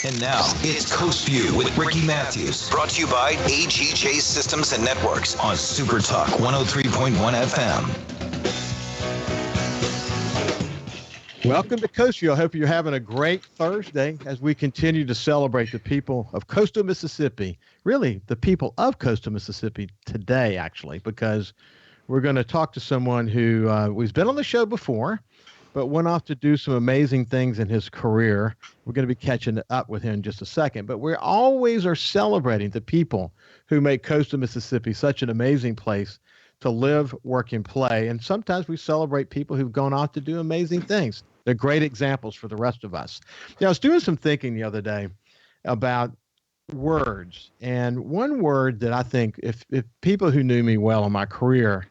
And now, it's Coast Vue with Ricky Mathews. Brought to you by AGJ Systems and Networks on SuperTalk 103.1 FM. Welcome to Coast Vue. I hope you're having a great Thursday as we continue to celebrate the people of coastal Mississippi. Really, the people of coastal Mississippi today, actually, because we're going to talk to someone who we've been on the show before, but went off to do some amazing things in his career. We're going to be catching up with him in just a second, but we always are celebrating the people who make coastal Mississippi such an amazing place to live, work, and play. And sometimes we celebrate people who've gone off to do amazing things. They're great examples for the rest of us. Now, I was doing some thinking the other day about words, and one word that I think if people who knew me well in my career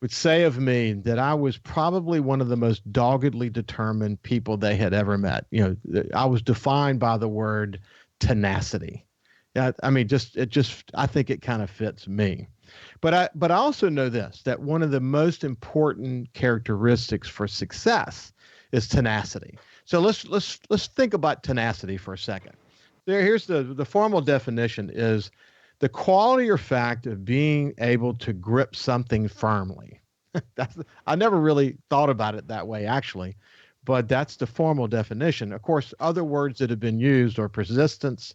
would say of me that I was probably one of the most doggedly determined people they had ever met. You know, I was defined by the word tenacity. I mean, I think it kind of fits me. But I also know this, that one of the most important characteristics for success is tenacity. So let's think about tenacity for a second. Here's the formal definition is the quality or fact of being able to grip something firmly. I never really thought about it that way, actually, but that's the formal definition. Of course, other words that have been used are persistence,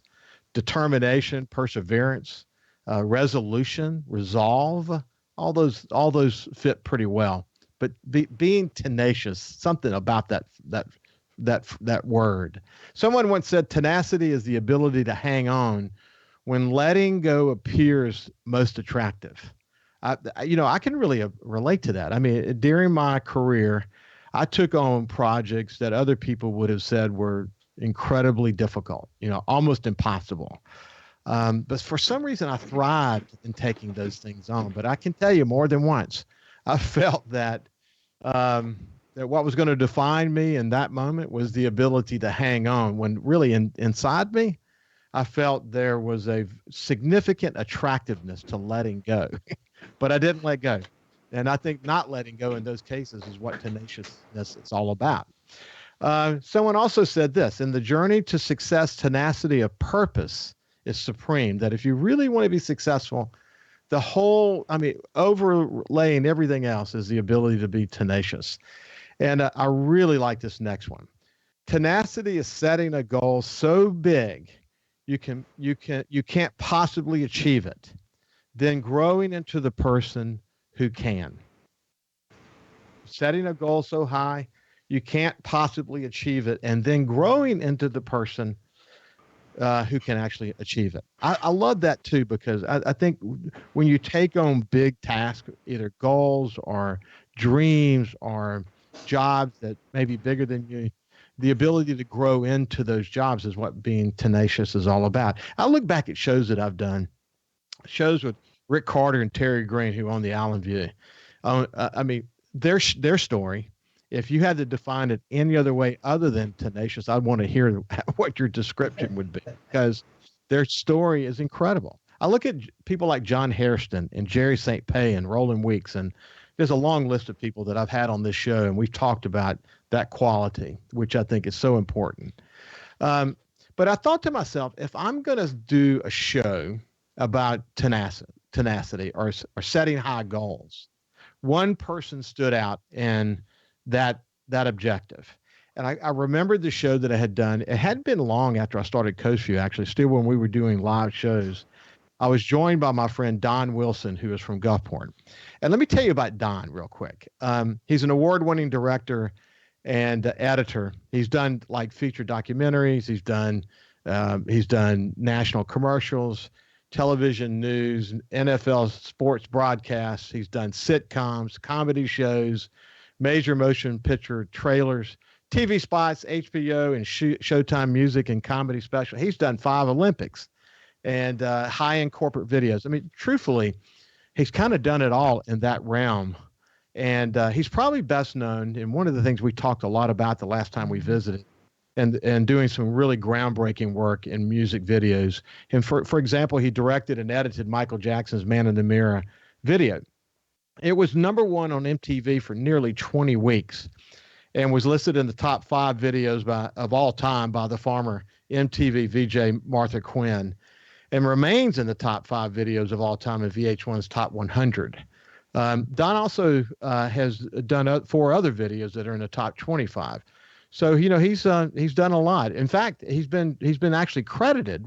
determination, perseverance, resolution, resolve. All those fit pretty well. But being tenacious, something about that word. Someone once said tenacity is the ability to hang on when letting go appears most attractive. I can really relate to that. I mean, during my career, I took on projects that other people would have said were incredibly difficult, almost impossible. But for some reason, I thrived in taking those things on. But I can tell you more than once, I felt that what was going to define me in that moment was the ability to hang on when really inside me, I felt there was a significant attractiveness to letting go, but I didn't let go. And I think not letting go in those cases is what tenaciousness is all about. Someone also said this, in the journey to success, tenacity of purpose is supreme, that if you really want to be successful, overlaying everything else is the ability to be tenacious. And I really like this next one. Tenacity is setting a goal so big you can't possibly achieve it, then growing into the person who can. Setting a goal so high you can't possibly achieve it, and then growing into the person who can actually achieve it. I love that too, because I think when you take on big tasks, either goals or dreams or jobs that may be bigger than you, the ability to grow into those jobs is what being tenacious is all about. I look back at shows that I've done, shows with Rick Carter and Terry Green, who own the Island View. Their story, if you had to define it any other way other than tenacious, I'd want to hear what your description would be, because their story is incredible. I look at people like John Hairston and Jerry St. Pé and Roland Weeks, and there's a long list of people that I've had on this show, and we've talked about that quality, which I think is so important. But I thought to myself, if I'm going to do a show about tenacity or setting high goals, one person stood out in that objective. And I remembered the show that I had done. It hadn't been long after I started Coast Vue, actually, still when we were doing live shows. I was joined by my friend Don Wilson, who is from Gulfport. And let me tell you about Don real quick. He's an award-winning director and editor. He's done like feature documentaries. He's done national commercials, television news, NFL sports broadcasts. He's done sitcoms, comedy shows, major motion picture trailers, TV spots, HBO and Showtime music and comedy special. He's done 5 Olympics and high-end corporate videos. I mean, truthfully, he's kind of done it all in that realm. And he's probably best known, and one of the things we talked a lot about the last time we visited, and doing some really groundbreaking work in music videos. And for example, he directed and edited Michael Jackson's Man in the Mirror video. It was number 1 on MTV for nearly 20 weeks and was listed in the top 5 videos of all time by the Farmer MTV VJ Martha Quinn, and remains in the top 5 videos of all time in VH1's Top 100. Don also has done 4 other videos that are in the top 25. So he's done a lot. In fact, he's been actually credited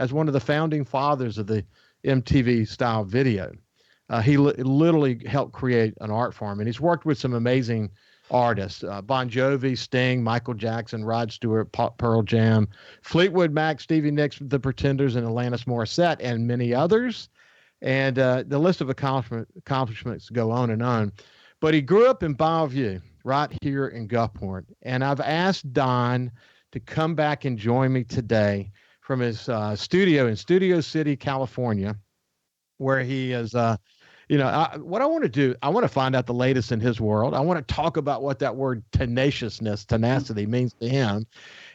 as one of the founding fathers of the MTV style video. He literally helped create an art form, and he's worked with some amazing artists: Bon Jovi, Sting, Michael Jackson, Rod Stewart, Pearl Jam, Fleetwood Mac, Stevie Nicks, The Pretenders, and Alanis Morissette, and many others. And the list of accomplishments go on and on. But he grew up in Bayview, right here in Gulfport. And I've asked Don to come back and join me today from his studio in Studio City, California, where he is. What I want to do, I want to find out the latest in his world. I want to talk about what that word tenacity means to him.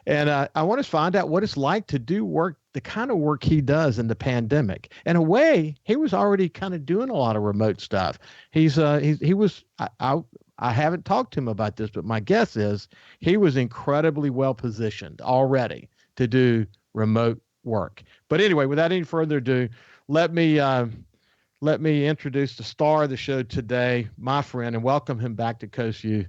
And I want to find out what it's like to do work, the kind of work he does in the pandemic. In a way, he was already kind of doing a lot of remote stuff. He was, I haven't talked to him about this, but my guess is he was incredibly well positioned already to do remote work. But anyway, without any further ado, let me introduce the star of the show today, my friend, and welcome him back to Coast View,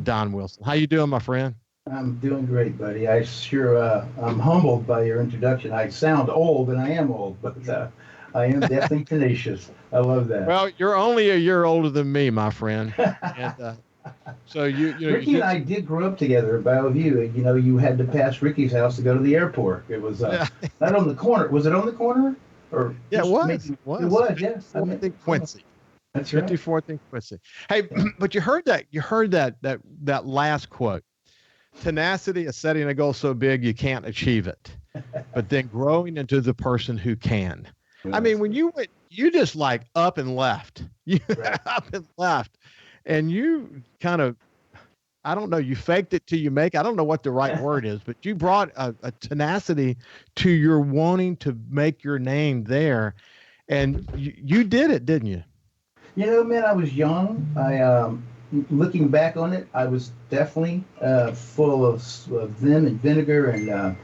Don Wilson. How you doing, my friend? I'm doing great, buddy. I'm humbled by your introduction. I sound old, and I am old, but I am definitely tenacious. I love that. Well, you're only a year older than me, my friend. And, so Ricky and I did grow up together at Bayview. You had to pass Ricky's house to go to the airport. It was not on the corner. Was it on the corner? Or yeah, it was. It was. Yes. I think Quincy. That's right. 54th and Quincy. Hey, but you heard that last quote. Tenacity is setting a goal so big you can't achieve it, but then growing into the person who can. I mean, when you just like up and left, up and left, and you kind of, I don't know, you faked it till you make. I don't know what the right word is, but you brought a tenacity to your wanting to make your name there, and you did it, didn't you? Man, I was young. Looking back on it, I was definitely full of vim and vinegar, and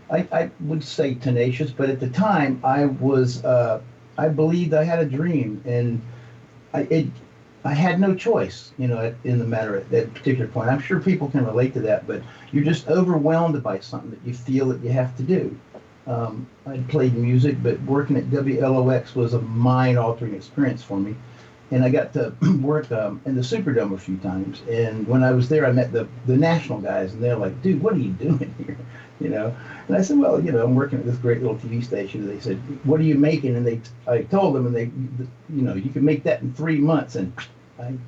I would say tenacious. But at the time, I believed I had a dream, and I had no choice, in the matter at that particular point. I'm sure people can relate to that, but you're just overwhelmed by something that you feel that you have to do. I played music, but working at WLOX was a mind-altering experience for me. And I got to work in the Superdome a few times. And when I was there, I met the national guys, and they're like, "Dude, what are you doing here?" And I said, "Well, I'm working at this great little TV station." And they said, "What are you making?" And I told them, and they, you can make that in 3 months. And and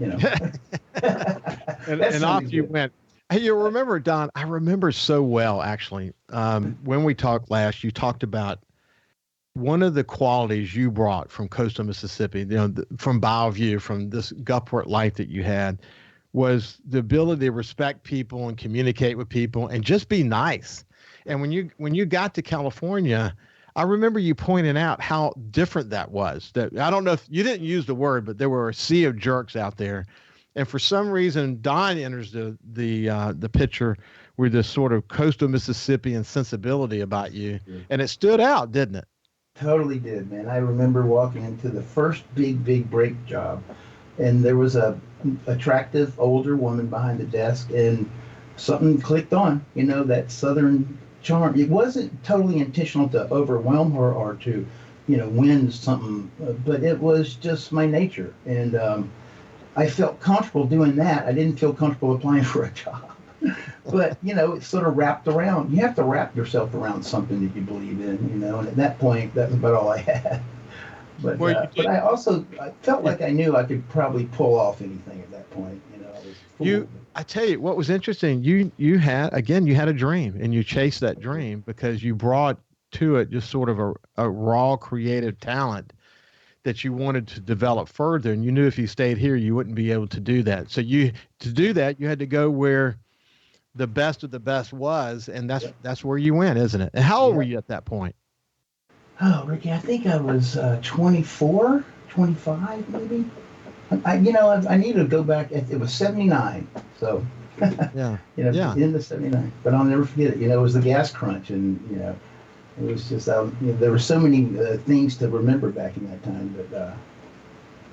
off you went. Hey, you remember, Don? I remember so well, actually. When we talked last, you talked about one of the qualities you brought from coastal Mississippi, from Bayview, from this Gulfport life that you had, was the ability to respect people and communicate with people and just be nice. And when you got to California, I remember you pointing out how different that was. That I don't know if you didn't use the word, but there were a sea of jerks out there. And for some reason, Don enters the picture with this sort of coastal Mississippian sensibility about you, and it stood out, didn't it? Totally did, man. I remember walking into the first big break job, and there was a attractive older woman behind the desk, and something clicked on, that southern charm. It wasn't totally intentional to overwhelm her or to, win something, but it was just my nature. And I felt comfortable doing that. I didn't feel comfortable applying for a job. But, it's sort of wrapped around. You have to wrap yourself around something that you believe in, and at that point, that's about all I had. But I felt like I knew I could probably pull off anything at that point. I tell you, what was interesting, you had a dream, and you chased that dream because you brought to it just sort of a raw creative talent that you wanted to develop further, and you knew if you stayed here, you wouldn't be able to do that. So to do that, you had to go where the best of the best was, and that's where you went, isn't it? And how old were you at that point? Oh, Ricky, I think I was 24, 25, maybe. I need to go back. It was 79. So Yeah. Yeah. In the 79. But I'll never forget it. It was the gas crunch, and, it was just, there were so many things to remember back in that time. But,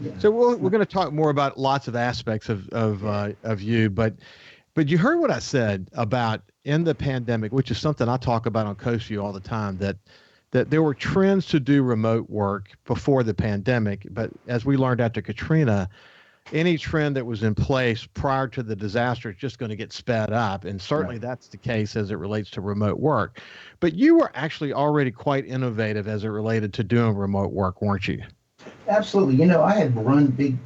yeah. So we're going to talk more about lots of aspects of you, but you heard what I said about in the pandemic, which is something I talk about on Coast Vue all the time, that there were trends to do remote work before the pandemic, but as we learned after Katrina, any trend that was in place prior to the disaster is just going to get sped up. And certainly that's the case as it relates to remote work. But you were actually already quite innovative as it related to doing remote work, weren't you? Absolutely. I had run big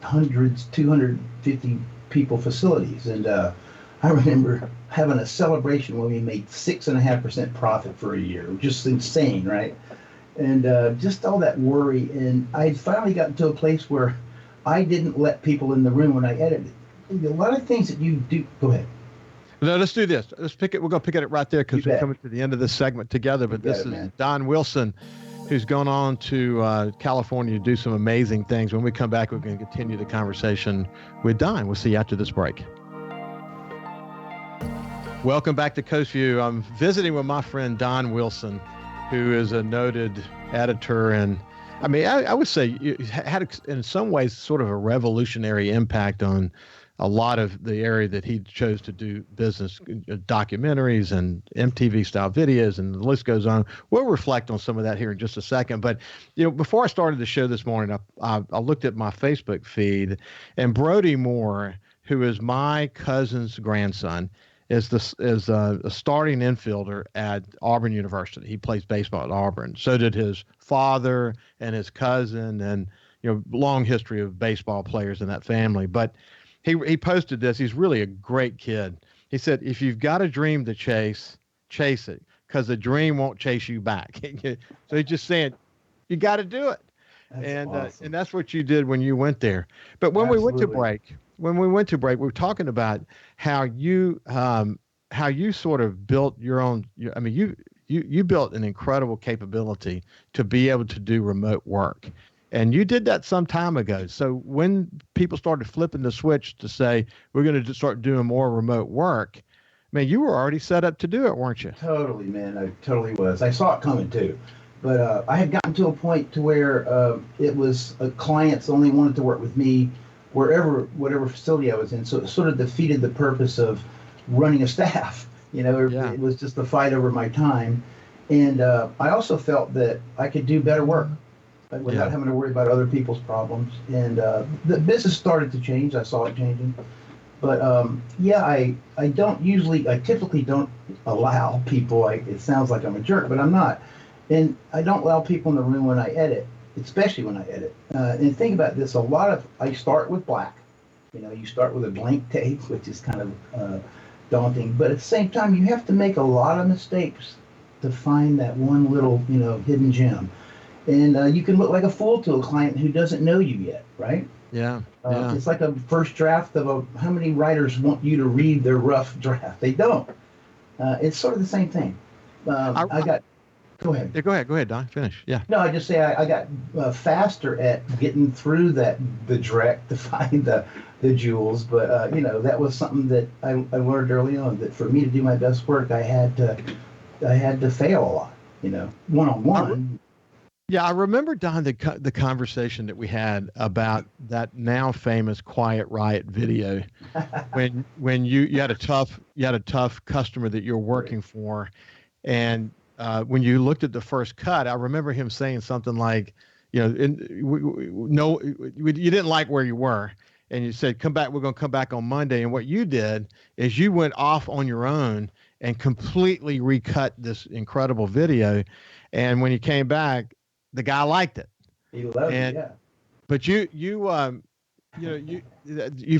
hundreds, 250 people facilities. And I remember having a celebration when we made 6.5% profit for a year. Just insane, right? And just all that worry. And I finally gotten to a place where I didn't let people in the room when I edited. A lot of things that you do. Go ahead. No, let's do this. Let's pick it. We're going to pick it right there because we're coming to the end of this segment together. But this is Don Wilson, who's gone on to California to do some amazing things. When we come back, we're going to continue the conversation with Don. We'll see you after this break. Welcome back to Coast Vue. I'm visiting with my friend Don Wilson, who is a noted editor, and I would say it had, in some ways, sort of a revolutionary impact on a lot of the area that he chose to do business, documentaries and MTV-style videos, and the list goes on. We'll reflect on some of that here in just a second. But, before I started the show this morning, I looked at my Facebook feed, and Brody Moore, who is my cousin's grandson, is a starting infielder at Auburn University. He plays baseball at Auburn. So did his father and his cousin, and long history of baseball players in that family. But he posted this. He's really a great kid. He said, "If you've got a dream to chase it, because the dream won't chase you back." So he's just saying, you got to do it. That's awesome. And that's what you did when you went there. But when we went to break, we were talking about how you sort of built your own. You built an incredible capability to be able to do remote work, and you did that some time ago. So when people started flipping the switch to say we're going to start doing more remote work, you were already set up to do it, weren't you? Totally, man. I totally was. I saw it coming too. But I had gotten to a point to where it was clients only wanted to work with me whatever facility I was in. So it sort of defeated the purpose of running a staff. It was just a fight over my time. And I also felt that I could do better work without having to worry about other people's problems. And the business started to change. I saw it changing. But I typically don't allow people, it sounds like I'm a jerk, but I'm not. And I don't allow people in the room when I edit, especially when I edit. And think about this, I start with black. You start with a blank tape, which is kind of daunting. But at the same time, you have to make a lot of mistakes to find that one little, hidden gem. And you can look like a fool to a client who doesn't know you yet, right? Yeah. It's like a first draft of how many writers want you to read their rough draft? They don't. It's sort of the same thing. Go ahead. Yeah, go ahead, Don. Finish. Yeah. No, I just say I got faster at getting through the direct to find the jewels, but that was something that I learned early on, that for me to do my best work, I had to fail a lot, one-on-one. Yeah, I remember, Don, the conversation that we had about that now famous Quiet Riot video when you had a tough customer that you're working for, and when you looked at the first cut, I remember him saying something like, you didn't like where you were, and you said, "Come back. We're going to come back on Monday." And what you did is you went off on your own and completely recut this incredible video. And when you came back, the guy liked it. He loved it. Yeah. But you've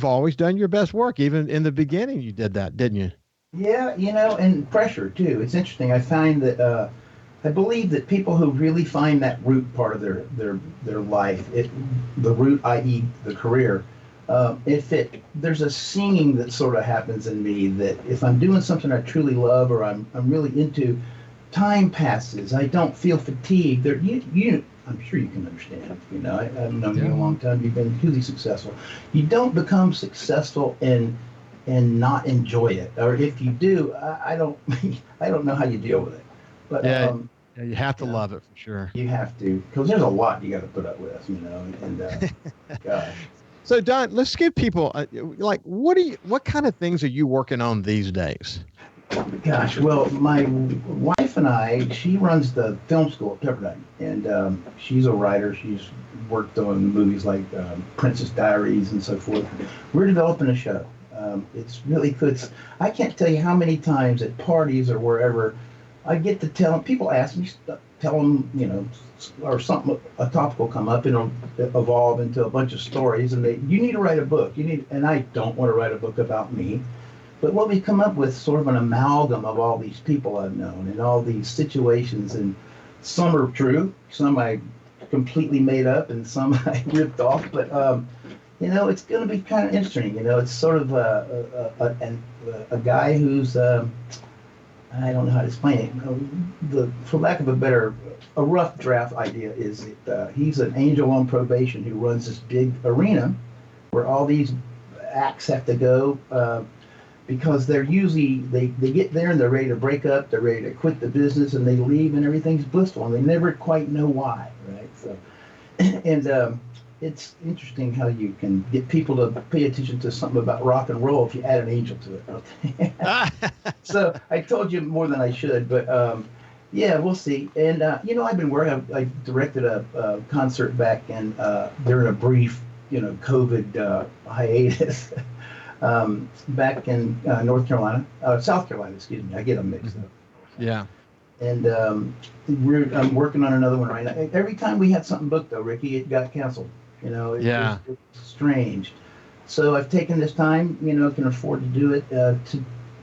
always done your best work. Even in the beginning, you did that, didn't you? Yeah, and pressure too. It's interesting. I find that I believe that people who really find that root part of their life, the root, i.e., the career, there's a singing that sort of happens in me, that if I'm doing something I truly love or I'm really into, time passes. I don't feel fatigued. I'm sure you can understand. I've known you a long time. You've been hugely successful. You don't become successful in and not enjoy it. Or if you do, I don't I don't know how you deal with it. But Yeah, yeah, you have to you know, love it for sure. you have to, because there's a lot you got to put up with, and gosh. So Don, let's give people like what kind of things are you working on these days? Gosh, well, my wife and I, she runs the film school at Pepperdine, and she's a writer. She's worked on movies like Princess Diaries and so forth. We're developing a show. It's really good. I can't tell you how many times at parties or wherever I get to tell them, people ask me, tell them, or something, a topic will come up and it'll evolve into a bunch of stories, and you need to write a book. And I don't want to write a book about me. But what we come up with, sort of an amalgam of all these people I've known and all these situations, and some are true, some I completely made up, and some I ripped off. But it's going to be kind of interesting. It's sort of a guy who's I don't know how to explain it. For lack of a rough draft idea is that he's an angel on probation who runs this big arena where all these acts have to go. Because they're usually they get there and they're ready to break up, they're ready to quit the business, and they leave and everything's blissful, and they never quite know why, right? So, and it's interesting how you can get people to pay attention to something about rock and roll if you add an angel to it. Okay? So I told you more than I should, but yeah, we'll see. And I've been working. I directed a concert back in during a brief COVID hiatus. Back in South Carolina, excuse me. I get them mixed up. Yeah. And I'm working on another one right now. Every time we had something booked, though, Ricky, it got canceled. It's strange. So I've taken this time, can afford to do it, to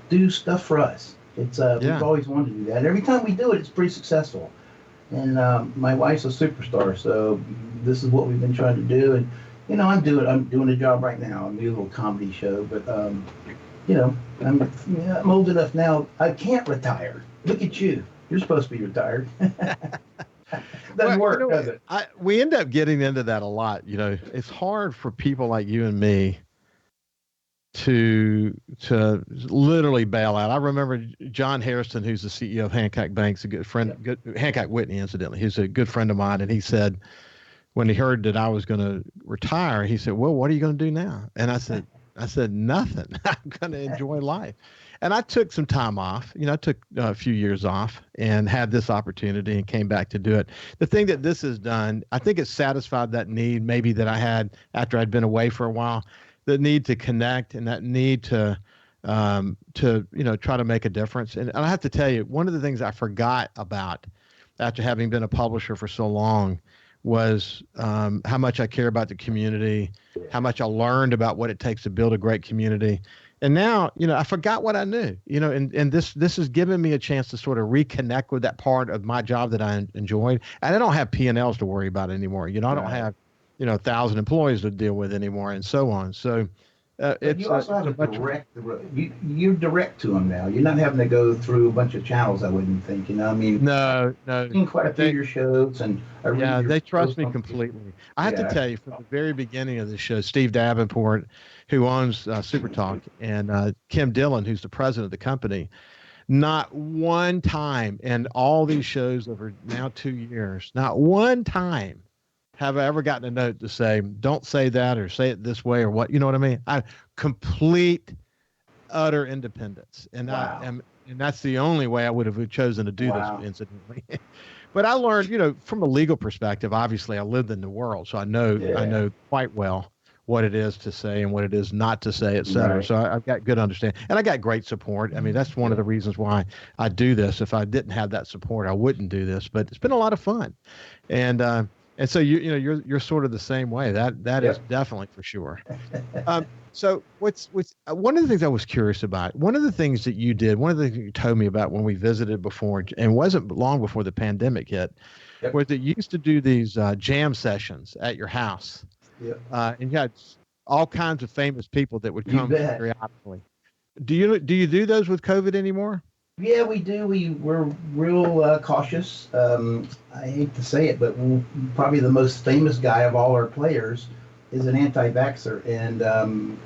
do stuff for us. We've always wanted to do that. And every time we do it, it's pretty successful. And my wife's a superstar, so this is what we've been trying to do. And I'm doing a job right now, a new little comedy show, but I'm old enough now. I can't retire. Look at you. You're supposed to be retired. Doesn't work, does it? We end up getting into that a lot. It's hard for people like you and me to literally bail out. I remember John Harrison, who's the CEO of Hancock Bank's a good friend, Hancock Whitney, incidentally. He's a good friend of mine, and he said, when he heard that I was going to retire, he said, "Well, what are you going to do now?" And I said, "Nothing. I'm going to enjoy life." And I took some time off. I took a few years off and had this opportunity and came back to do it. The thing that this has done, I think it satisfied that need maybe that I had after I'd been away for a while, the need to connect and that need to try to make a difference. And I have to tell you, one of the things I forgot about after having been a publisher for so long was how much I care about the community, how much I learned about what it takes to build a great community. And now, I forgot what I knew, and this has given me a chance to sort of reconnect with that part of my job that I enjoyed. And I don't have P&Ls to worry about anymore. I don't have, 1,000 employees to deal with anymore and so on. So you also have you're direct to them now. You're not having to go through a bunch of channels. I wouldn't think. No. I've seen quite a few of your shows, and they trust me completely. I have to tell you, from the very beginning of the show, Steve Davenport, who owns SuperTalk, and Kim Dillon, who's the president of the company, not one time in all these shows over now 2 years, not one time have I ever gotten a note to say, don't say that or say it this way or what, you know what I mean? Complete, utter independence. And and that's the only way I would have chosen to do this, incidentally. But I learned, from a legal perspective, obviously I lived in the world, so I know quite well what it is to say and what it is not to say, et cetera. Right. So I've got good understanding, and I got great support. I mean, that's one of the reasons why I do this. If I didn't have that support, I wouldn't do this, but it's been a lot of fun. And so you're sort of the same way. That is definitely for sure. So what's one of the things I was curious about? One of the things that you did, one of the things you told me about when we visited before, and wasn't long before the pandemic hit, was that you used to do these jam sessions at your house. And you had all kinds of famous people that would come periodically. Do you do those with COVID anymore? Yeah, we do. We're real cautious. I hate to say it, but probably the most famous guy of all our players is an anti-vaxxer, and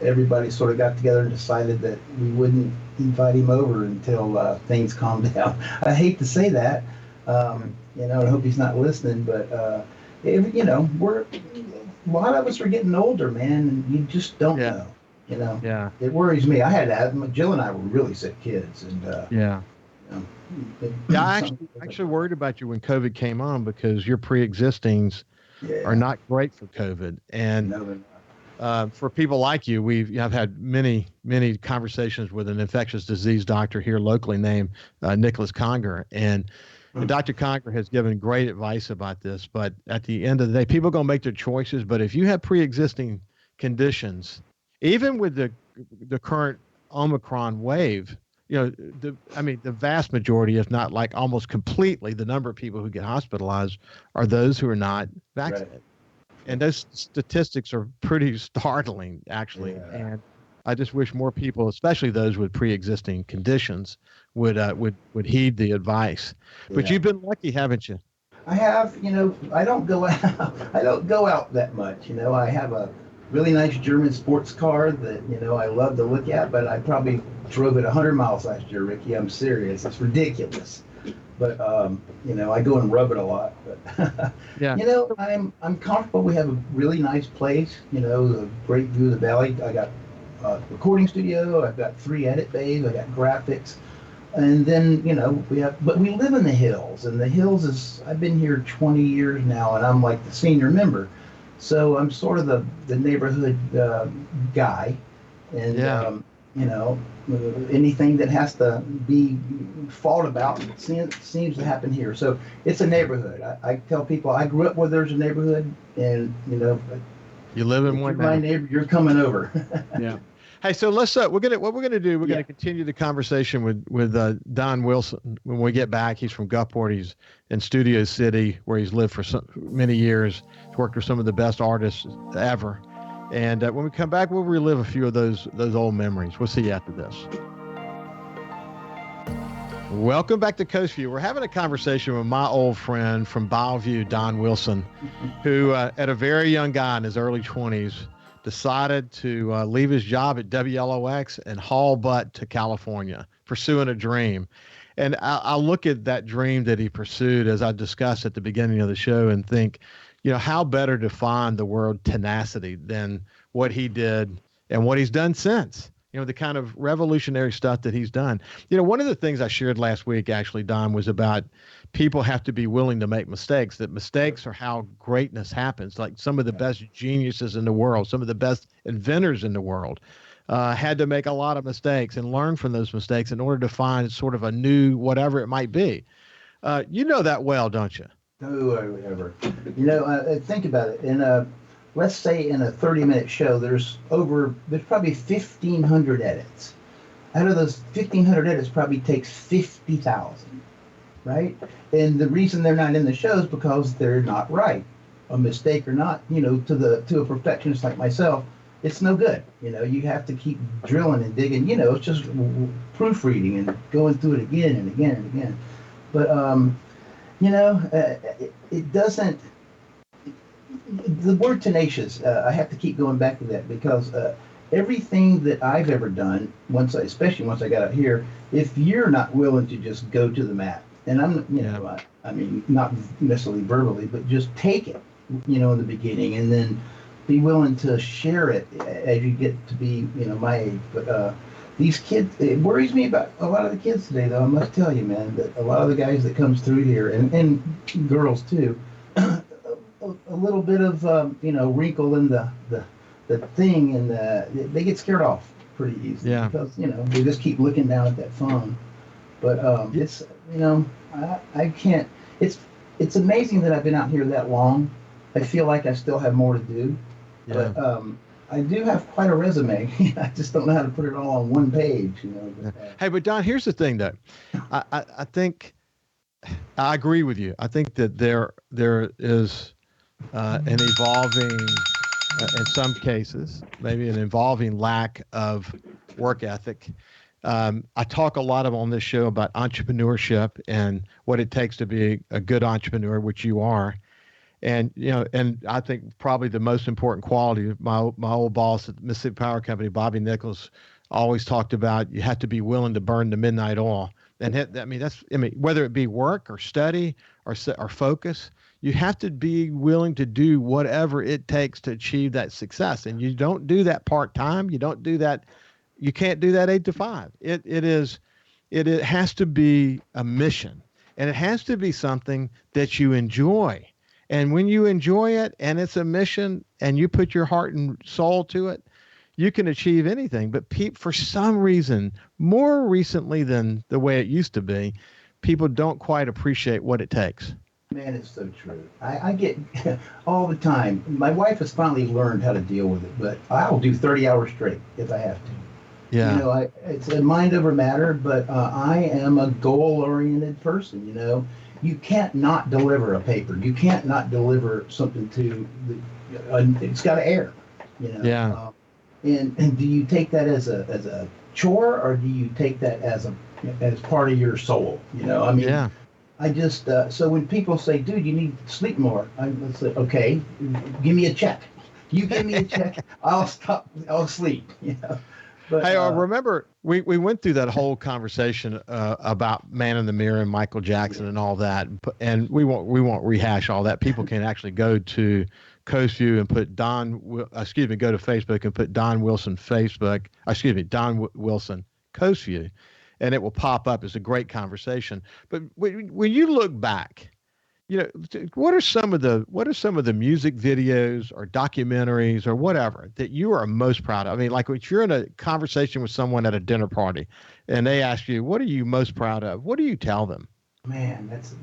everybody sort of got together and decided that we wouldn't invite him over until things calmed down. I hate to say that, I hope he's not listening, but we're a lot of us are getting older, man, and you just don't know. Yeah. It worries me. I had asthma. Jill and I were really sick kids, and yeah. I actually worried about you when COVID came on because your pre-existings are not great for COVID. And for people like you, I've had many conversations with an infectious disease doctor here locally named Nicholas Conger. And Dr. Conger has given great advice about this. But at the end of the day, people are going to make their choices. But if you have pre-existing conditions, even with the current Omicron wave, the vast majority, if not like almost completely, the number of people who get hospitalized are those who are not vaccinated. Right. And those statistics are pretty startling, actually. Yeah. And I just wish more people, especially those with pre-existing conditions, would heed the advice. Yeah. But you've been lucky, haven't you? I have. I don't go out. I don't go out that much. I have a really nice German sports car that I love to look at, but I probably drove it 100 miles last year, Ricky. I'm serious. It's ridiculous. But I go and rub it a lot. But yeah. I'm comfortable. We have a really nice place. A great view of the valley. I got a recording studio. I've got 3 edit bays. I got graphics, and then but we live in the hills, and the hills is. I've been here 20 years now, and I'm like the senior member, so I'm sort of the neighborhood guy, and anything that has to be fought about seems to happen here. So it's a neighborhood. I tell people I grew up where there's a neighborhood, and you live in one. You're my neighbor. You're coming over. Yeah. Hey, so let's we're gonna continue the conversation with Don Wilson when we get back. He's from Gulfport. He's in Studio City where he's lived for many years. He's worked with some of the best artists ever. And when we come back, we'll relive a few of those old memories. We'll see you after this. Welcome back to Coast Vue. We're having a conversation with my old friend from Bellevue, Don Wilson, who at a very young guy in his early 20s decided to leave his job at WLOX and haul butt to California, pursuing a dream. And I look at that dream that he pursued, as I discussed at the beginning of the show, and think, how better to find the word tenacity than what he did and what he's done since, the kind of revolutionary stuff that he's done. One of the things I shared last week, actually, Don, was about people have to be willing to make mistakes, that mistakes are how greatness happens. Like some of the best geniuses in the world, some of the best inventors in the world had to make a lot of mistakes and learn from those mistakes in order to find sort of a new whatever it might be. You know that well, don't you? No, ever. Think about it. Let's say in a 30-minute show, there's probably 1,500 edits. Out of those 1,500 edits, probably takes 50,000, right? And the reason they're not in the show is because they're not right. A mistake or not, to a perfectionist like myself, it's no good. You have to keep drilling and digging. It's just proofreading and going through it again and again and again. But it doesn't. The word tenacious, I have to keep going back to that because everything that I've ever done, especially once I got out here, if you're not willing to just go to the mat, and I'm, not necessarily verbally, but just take it, in the beginning, and then be willing to share it as you get to be, my age. But these kids, it worries me about a lot of the kids today, though. I must tell you, man, that a lot of the guys that comes through here, and girls too, a little bit of wrinkle in the thing, and they get scared off pretty easily because they just keep looking down at that phone. But it's I can't. It's amazing that I've been out here that long. I feel like I still have more to do, but I do have quite a resume. I just don't know how to put it all on one page. Hey, but Don, here's the thing, though. I think I agree with you. I think that there is an evolving, in some cases, maybe an evolving lack of work ethic. I talk a lot on this show about entrepreneurship and what it takes to be a good entrepreneur, which you are. And and I think probably the most important quality, my old boss at Mississippi Power Company, Bobby Nichols, always talked about, you have to be willing to burn the midnight oil. And whether it be work or study or focus, you have to be willing to do whatever it takes to achieve that success. And you don't do that part time. You don't do that. You can't do that 8 to 5. It has to be a mission, and it has to be something that you enjoy. And when you enjoy it and it's a mission and you put your heart and soul to it, you can achieve anything. But for some reason, more recently than the way it used to be, people don't quite appreciate what it takes. Man, it's so true. I get all the time. My wife has finally learned how to deal with it, but I'll do 30 hours straight if I have to. Yeah. It's a mind over matter, but I am a goal-oriented person. You can't not deliver a paper. You can't not deliver something to it's got to air. Yeah. And do you take that as a chore, or do you take that as part of your soul? Yeah. I just so when people say, "Dude, you need to sleep more," I say, "Okay, give me a check. You give me a check, I'll stop. I'll sleep." But, hey, remember we went through that whole conversation about Man in the Mirror and Michael Jackson and all that, and we won't rehash all that. People can actually go to Coast Vue and put go to Facebook and put Don Wilson Coast Vue, and it will pop up. It's a great conversation. But when you look back, what are some of the music videos or documentaries or whatever that you are most proud of? I mean, like if you're in a conversation with someone at a dinner party and they ask you, what are you most proud of? What do you tell them? Man, that's,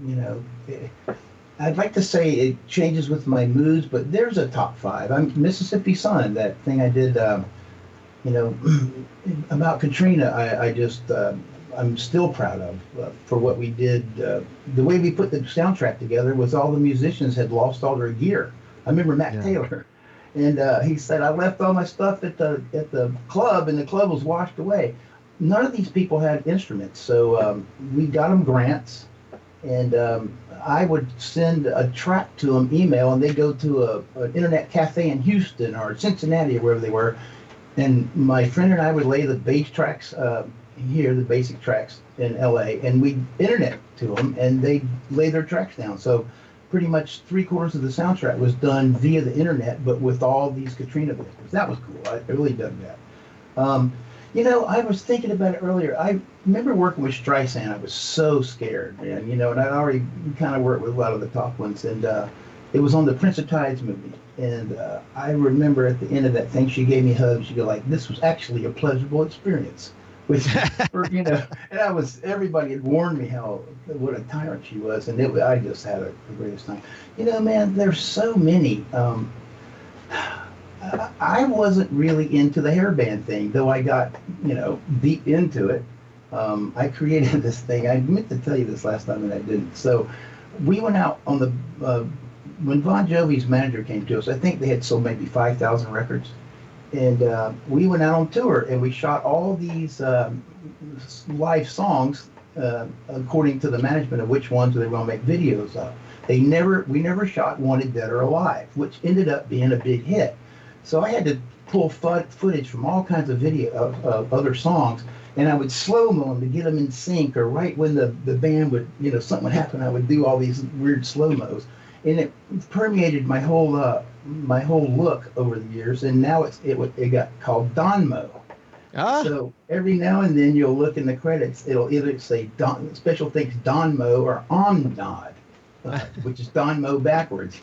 I'd like to say it changes with my moods, but there's a top 5. I'm Mississippi Sun, that thing I did, about Katrina. I'm still proud of for what we did. The way we put the soundtrack together was all the musicians had lost all their gear. I remember Matt Taylor, and he said, "I left all my stuff at the club, and the club was washed away." None of these people had instruments, so we got them grants, and I would send a track to them, email, and they go to an internet cafe in Houston or Cincinnati or wherever they were, and my friend and I would lay the bass tracks. Here, the basic tracks in LA, and we internet to them, and they lay their tracks down. So pretty much 3/4 of the soundtrack was done via the internet, but with all these Katrina victims. That was cool. I really dug that. I was thinking about it earlier. I remember working with Streisand. I was so scared, man. And I'd already kind of worked with a lot of the top ones, and it was on the Prince of Tides movie. And I remember at the end of that thing, she gave me hugs. She go like, "This was actually a pleasurable experience." Which, and everybody had warned me what a tyrant she was, and I just had the greatest time. Man, there's so many. I wasn't really into the hairband thing, though I got, deep into it. I created this thing. I meant to tell you this last time, and I didn't. So we went out on when Bon Jovi's manager came to us, I think they had sold maybe 5,000 records. And we went out on tour, and we shot all these live songs according to the management of which ones they were going to make videos of. We never shot Wanted Dead or Alive, which ended up being a big hit. So I had to pull footage from all kinds of of other songs, and I would slow-mo them to get them in sync, or right when the band would, something would happen, I would do all these weird slow-mos. And it permeated my whole look over the years, and now it got called Donmo. So every now and then you'll look in the credits, it'll either say Special Thanks Donmo or Omnod, which is Donmo backwards.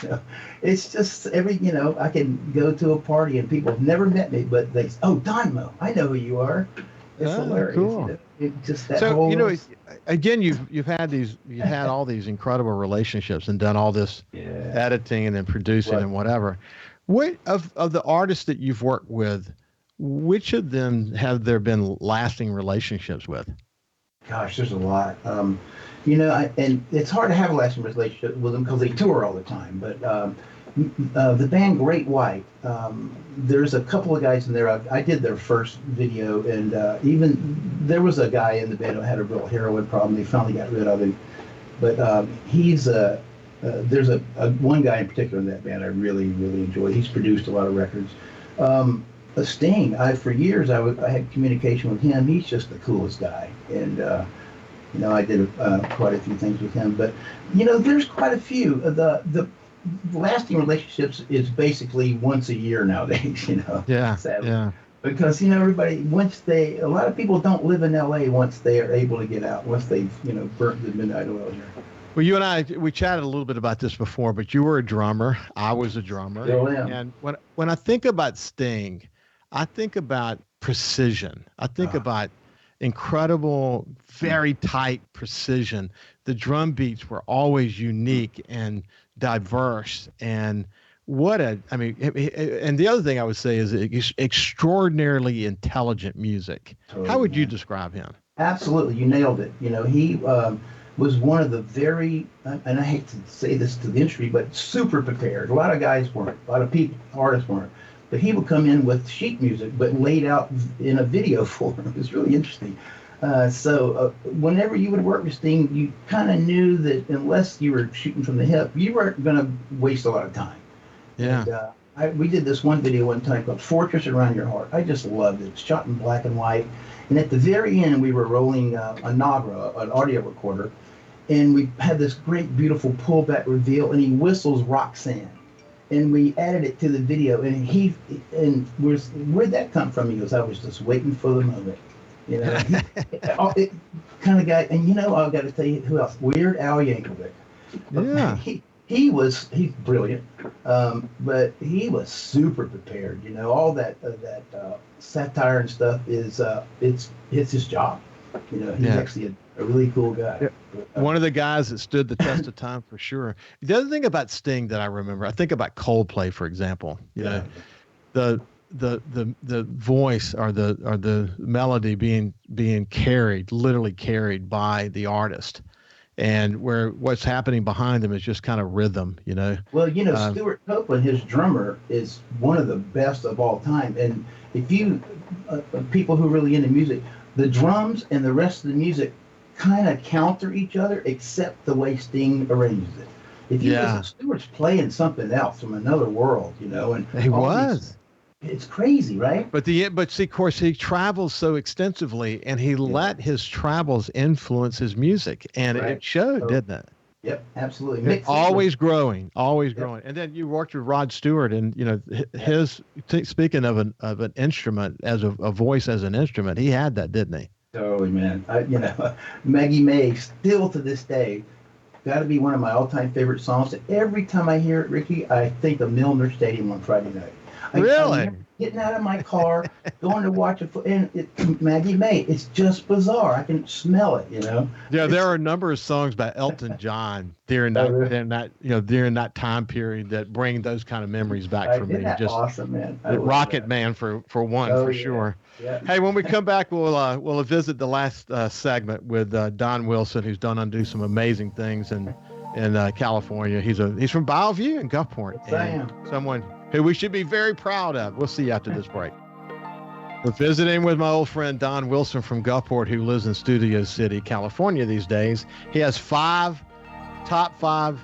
It's just I can go to a party and people have never met me, but they say, "Oh, Donmo, I know who you are." It's hilarious. Cool. Just that so whole. Again, you've had all these incredible relationships and done all this editing and then producing and whatever. What of the artists that you've worked with, which of them have there been lasting relationships with? Gosh, there's a lot. And it's hard to have a lasting relationship with them because they tour all the time. But the band Great White, there's a couple of guys in there. I did their first video, and even there was a guy in the band who had a real heroin problem. They finally got rid of him. But he's there's a one guy in particular in that band I really enjoy. He's produced a lot of records. Sting, for years I had communication with him. He's just the coolest guy, and I did quite a few things with him. But there's quite a few. The lasting relationships is basically once a year nowadays. Yeah. Sadly. Yeah. Because everybody, a lot of people don't live in LA once they are able to get out, once they've burnt the midnight oil here. Well, you and I, we chatted a little bit about this before, but you were a drummer. I was a drummer. Still am. And when I think about Sting, I think about precision. I think about incredible, very tight precision. The drum beats were always unique and diverse. And and the other thing I would say is extraordinarily intelligent music. Totally, how would you describe him? Absolutely. You nailed it. He was one of the very, and I hate to say this to the industry, but super prepared. A lot of guys weren't. A lot of artists weren't. But he would come in with sheet music, but laid out in a video form. It was really interesting. So whenever you would work with Sting, you kind of knew that unless you were shooting from the hip, you weren't going to waste a lot of time. Yeah. And, we did this one video one time called Fortress Around Your Heart. I just loved it. It's shot in black and white. And at the very end, we were rolling a Nagra, an audio recorder. And we had this great, beautiful pullback reveal, and he whistles Roxanne. And we added it to the video, and where'd that come from? He goes, I was just waiting for the moment. Kind of guy, and I've got to tell you who else? Weird Al Yankovic. Yeah. He's brilliant, but he was super prepared. All that satire and stuff is it's his job. He's actually a really cool guy. Yeah. One of the guys that stood the test of time for sure. The other thing about Sting that I remember, I think about Coldplay, for example. The voice or the melody being literally carried by the artist, and where what's happening behind them is just kind of rhythm. Well, Stuart Copeland, his drummer, is one of the best of all time. And if you people who are really into music, the drums and the rest of the music kind of counter each other, except the way Sting arranges it. If you listen, Stewart's playing something else from another world, and he was. It's crazy, right? But see, of course, he travels so extensively, and he let his travels influence his music, and it showed, didn't it? Yep, absolutely. Always growing. And then you worked with Rod Stewart, and speaking of an instrument as a voice as an instrument, he had that, didn't he? Totally, man. Maggie May, still to this day, got to be one of my all-time favorite songs. And every time I hear it, Ricky, I think of Milner Stadium on Friday night. Really? Getting out of my car, going to watch Maggie May. It's just bizarre. I can smell it, Yeah, there are a number of songs by Elton John during that time period that bring those kind of memories back for me. Just awesome, man. Rocket Man for one, sure. Yeah. Hey, when we come back, we'll visit the last segment with Don Wilson, who's done undo some amazing things in California. He's from Bellevue and Gulfport. Yes, I am. Someone who we should be very proud of. We'll see you after this break. We're visiting with my old friend Don Wilson from Gulfport, who lives in Studio City, California these days. He has top five.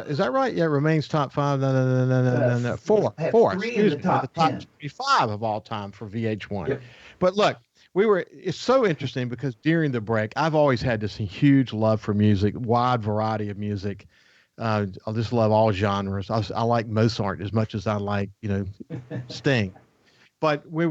Is that right? Yeah, it remains top five. No. Four. Three in the top 10. 25 of all time for VH1. Yep. But look, it's so interesting because during the break, I've always had this huge love for music, wide variety of music. I just love all genres. I like Mozart as much as I like, Sting. But we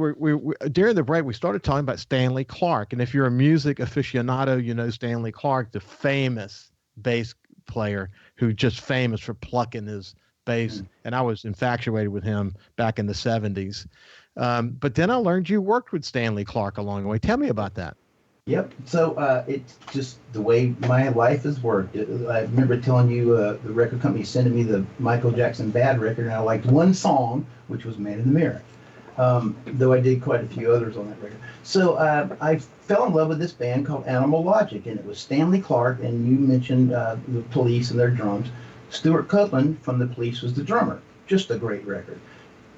during the break, we started talking about Stanley Clarke. And if you're a music aficionado, you know Stanley Clarke, the famous bass player who's just famous for plucking his bass. And I was infatuated with him back in the 70s. But then I learned you worked with Stanley Clarke along the way. Tell me about that. Yep. So it's just the way my life has worked. I remember telling you the record company sending me the Michael Jackson Bad record, and I liked one song, which was Man in the Mirror, though I did quite a few others on that record. So I fell in love with this band called Animal Logic, and it was Stanley Clarke, and you mentioned the Police and their drums. Stuart Copeland from the Police was the drummer. Just a great record.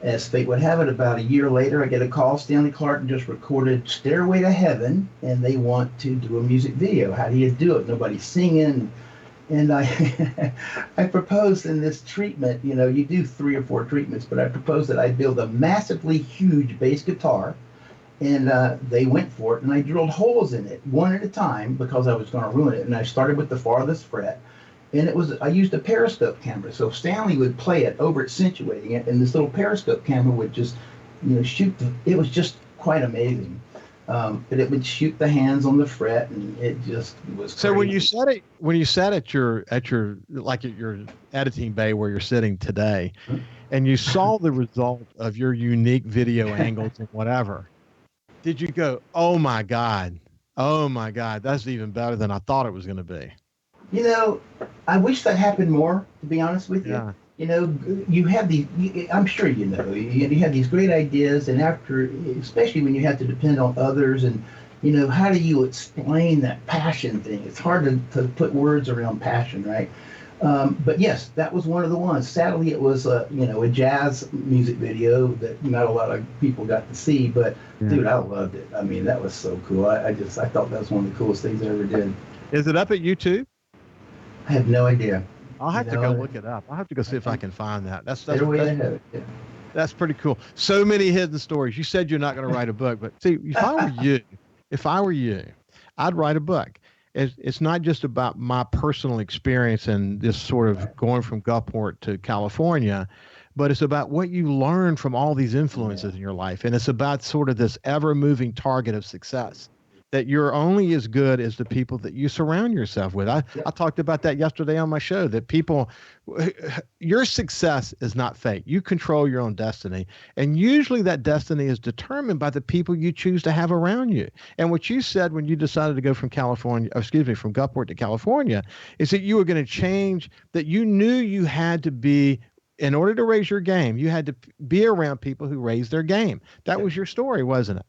As fate would have it, about a year later, I get a call. Stanley Clarke just recorded Stairway to Heaven, and they want to do a music video. How do you do it? Nobody's singing. And I I proposed in this treatment, you do 3 or 4 treatments, but I proposed that I build a massively huge bass guitar, and they went for it, and I drilled holes in it one at a time because I was going to ruin it. And I started with the farthest fret, and I used a periscope camera, so Stanley would play it over accentuating it, and this little periscope camera would just shoot it was just quite amazing. But it would shoot the hands on the fret, and it was so crazy. when you sat at your editing bay where you're sitting today, and you saw the result of your unique video angles and whatever, did you go, oh my God, that's even better than I thought it was going to be? I wish that happened more, to be honest with you. Yeah. You have these, I'm sure you have these great ideas, and especially when you have to depend on others, and, how do you explain that passion thing? It's hard to put words around passion, right? But yes, that was one of the ones. Sadly, it was a jazz music video that not a lot of people got to see, but dude, I loved it. I mean, that was so cool. I thought that was one of the coolest things I ever did. Is it up at YouTube? I have no idea. I'll have to go look it up. I'll have to go see if I can find that. That's pretty cool. So many hidden stories. You said you're not going to write a book, but see, if I were you, I'd write a book. It's not just about my personal experience and this sort of going from Gulfport to California, but it's about what you learn from all these influences in your life. And it's about sort of this ever-moving target of success, that you're only as good as the people that you surround yourself with. I talked about that yesterday on my show, that your success is not fate. You control your own destiny. And usually that destiny is determined by the people you choose to have around you. And what you said when you decided to go from Gulfport to California, is that you were going to change, that you knew you had to be, in order to raise your game, you had to be around people who raised their game. That was your story, wasn't it?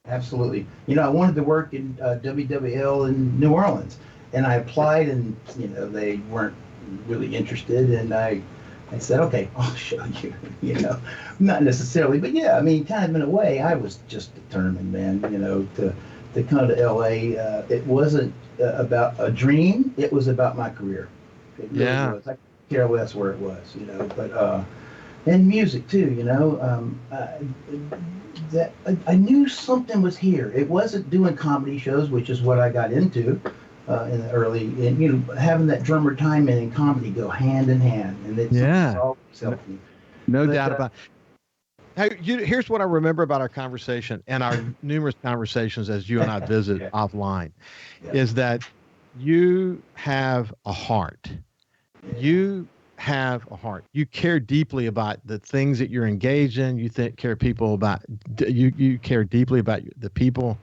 Absolutely. I wanted to work in WWL in New Orleans, and I applied, and they weren't really interested, and I said, okay, I'll show you. Not necessarily, but yeah, I mean, kind of in a way, I was just determined, man. To come to LA. It wasn't about a dream; it was about my career. It really was. I could care less where it was, but and music too, that I knew something was here. It wasn't doing comedy shows, which is what I got into in the early, and having that drummer time and comedy go hand in hand, and it's all selfie. No doubt about it. Hey, here's what I remember about our conversation and our numerous conversations as you and I visit offline, is that you have a heart. You have a heart. You care deeply about the things that you're engaged in. You care deeply about the people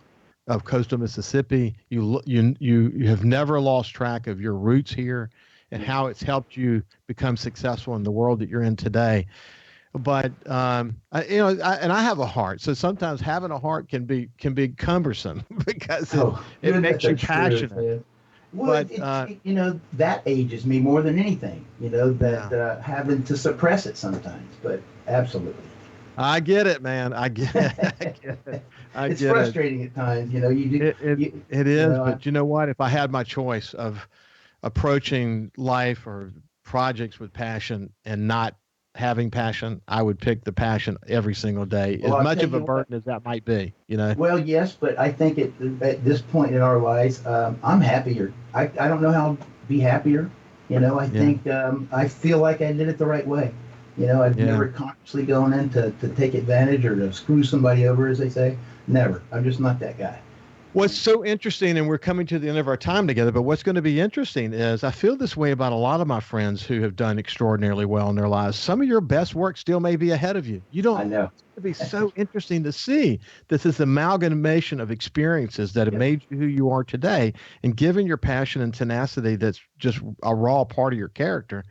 of coastal Mississippi. You have never lost track of your roots here and how it's helped you become successful in the world that you're in today. But I have a heart, so sometimes having a heart can be cumbersome because it makes you passionate. Well, but that ages me more than anything. Having to suppress it sometimes, but absolutely. I get it, man. I get it. It's frustrating at times. It is, but you know what? If I had my choice of approaching life or projects with passion and not having passion, I would pick the passion every single day, as much of a burden as that might be, Well, yes, but I think at this point in our lives, I'm happier. I don't know how to be happier. I think I feel like I did it the right way. I've never consciously gone in to take advantage or to screw somebody over, as they say. Never. I'm just not that guy. What's so interesting, and we're coming to the end of our time together, but what's going to be interesting is I feel this way about a lot of my friends who have done extraordinarily well in their lives. Some of your best work still may be ahead of you. I know. It's going to be so interesting to see this amalgamation of experiences that have made you who you are today, and given your passion and tenacity that's just a raw part of your character.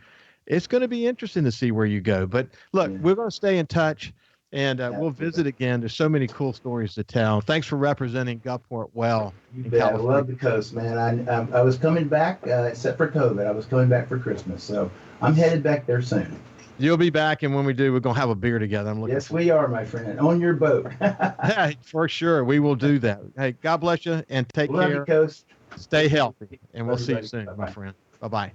It's going to be interesting to see where you go. But look, we're going to stay in touch. And we'll visit again. There's so many cool stories to tell. Thanks for representing Gulfport well. You bet. I love the coast, man. I was coming back, except for COVID. I was coming back for Christmas, so I'm headed back there soon. You'll be back, and when we do, we're going to have a beer together. Yes, we are, my friend. On your boat. Hey, for sure. We will do that. Hey, God bless you, and take care. Love you, Coast. Stay healthy, and we'll see you soon, my friend. Bye-bye.